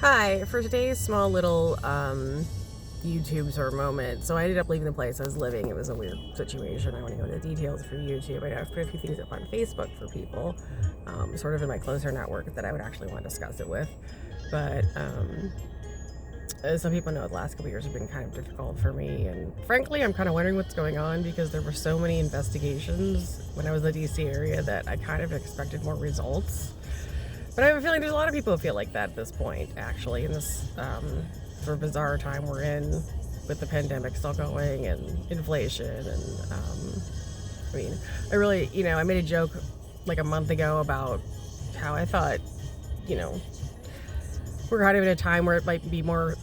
Hi, for today's small little YouTube sort of moment. So I ended up leaving the place I was living. It was a weird situation. I want to go into the details for YouTube. I know I've put a few things up on Facebook for people, sort of in my closer network that I would actually want to discuss it with. But as some people know, the last couple years have been kind of difficult for me. And frankly, I'm kind of wondering what's going on because there were so many investigations when I was in the DC area that I kind of expected more results. But I have a feeling there's a lot of people who feel like that at this point, actually, in this sort of bizarre time we're in with the pandemic still going and inflation. And I mean, I made a joke like a month ago about how I thought, we're kind of in a time where it might be more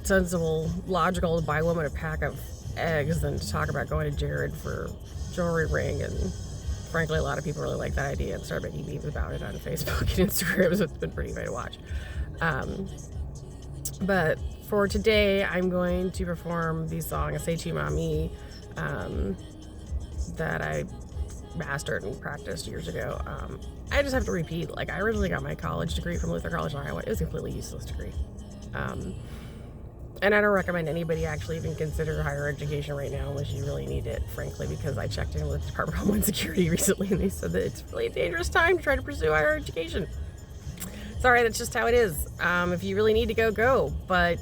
sensible, logical to buy a woman a pack of eggs than to talk about going to Jared for jewelry ring. And frankly, a lot of people really like that idea and started making memes about it on Facebook and Instagram, so it's been pretty funny to watch. But for today, I'm going to perform the song Say Tu Mami that I mastered and practiced years ago. I just have to repeat, I originally got my college degree from Luther College in Iowa. It was a completely useless degree. And I don't recommend anybody actually even consider higher education right now unless you really need it, frankly, because I checked in with the Department of Homeland Security recently and they said that it's really a dangerous time to try to pursue higher education. Sorry, that's just how it is. If you really need to go, but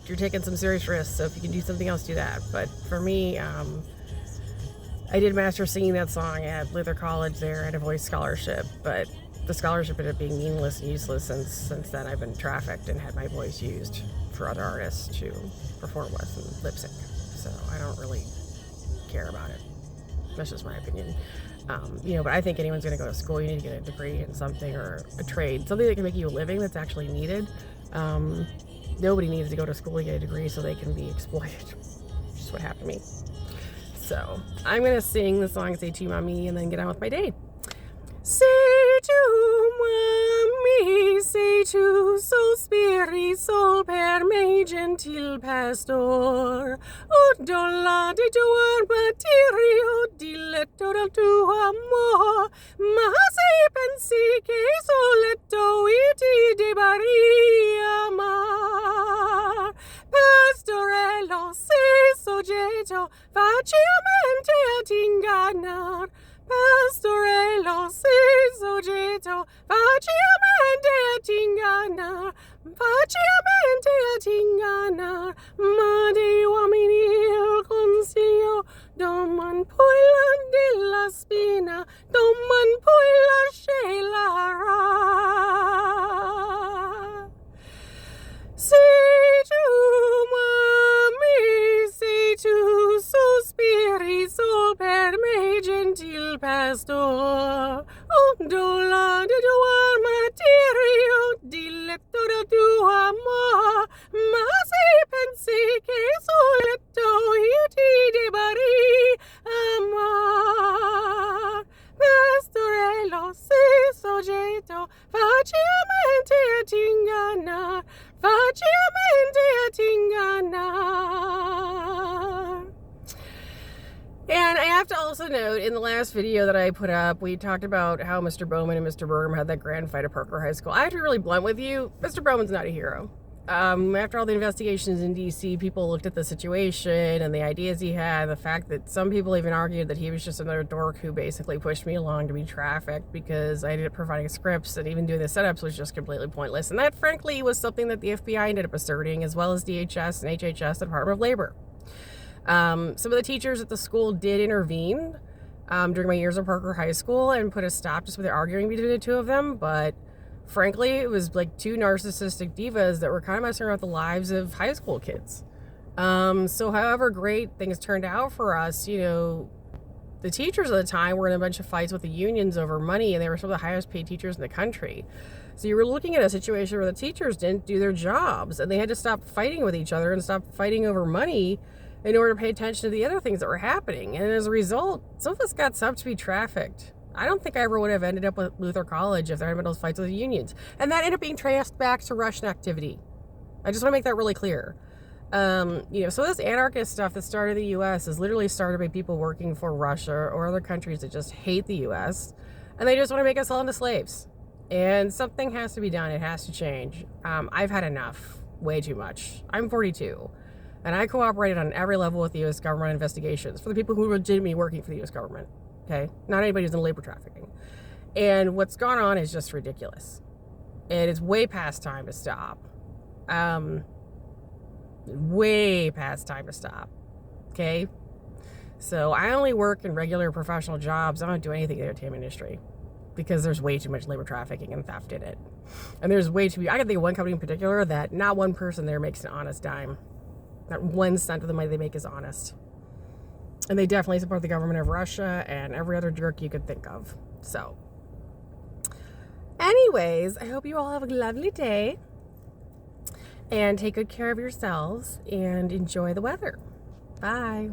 you're taking some serious risks, so if you can do something else, do that. But for me, I did master singing that song at Luther College there. I had a voice scholarship, but the scholarship ended up being meaningless and useless since then. I've been trafficked and had my voice used for other artists to perform with and lip sync. So I don't really care about it. That's just my opinion. But I think anyone's going to go to school, you need to get a degree in something or a trade, something that can make you a living that's actually needed. Nobody needs to go to school to get a degree so they can be exploited. Just what happened to me. So I'm going to sing the song Say Tu Mami and then get on with my day. Say tu mami, sei tu sospiri sol per me gentil pastor, o dolla di tuo martirio, diletto del tuo amor, ma se pensi che soletto iti debari amar, pastorello sei soggetto facilmente ad ingannar, pastorello sei soggetto facilmente ad ingannar, ma dei uomini il consiglio doman poi della spina, doman poi sceglierà. Sei tu mami, sei tu sospiri sol per me gentil pastor, ondola di tuo martirio, diletto del tuo amor, ma se pensi che soletto io ti debari amar, pastorello sei soggetto facilmente ad ingannar, facilmente ad ingannar. And I have to also note, in the last video that I put up, we talked about how Mr. Bowman and Mr. Burgum had that grand fight at Parker High School. I have to be really blunt with you. Mr. Bowman's not a hero. After all the investigations in DC, people looked at the situation and the ideas he had, the fact that some people even argued that he was just another dork who basically pushed me along to be trafficked because I ended up providing scripts and even doing the setups was just completely pointless. And that, frankly, was something that the FBI ended up asserting, as well as DHS and HHS, the Department of Labor. Some of the teachers at the school did intervene during my years at Parker High School and put a stop just with the arguing between the two of them, but frankly, it was like two narcissistic divas that were kind of messing around with the lives of high school kids. So however great things turned out for us, the teachers at the time were in a bunch of fights with the unions over money, and they were some of the highest paid teachers in the country. So you were looking at a situation where the teachers didn't do their jobs, and they had to stop fighting with each other and stop fighting over money in order to pay attention to the other things that were happening. And as a result, some of us got subbed to be trafficked. I don't think I ever would have ended up with Luther College if there hadn't been those fights with the unions. And that ended up being traced back to Russian activity. I just want to make that really clear. So this anarchist stuff that started in the U.S. is literally started by people working for Russia or other countries that just hate the U.S. and they just want to make us all into slaves. And something has to be done. It has to change. I've had enough. Way too much. I'm 42. And I cooperated on every level with the U.S. government investigations for the people who are legitimately working for the U.S. government. Okay? Not anybody who's in labor trafficking. And what's gone on is just ridiculous. It is way past time to stop. Way past time to stop. Okay? So I only work in regular professional jobs. I don't do anything in the entertainment industry because there's way too much labor trafficking and theft in it. And there's way too, I can think of one company in particular that not one person there makes an honest dime. Not 1 cent of the money they make is honest. And they definitely support the government of Russia and every other jerk you could think of. So, anyways, I hope you all have a lovely day. And take good care of yourselves and enjoy the weather. Bye.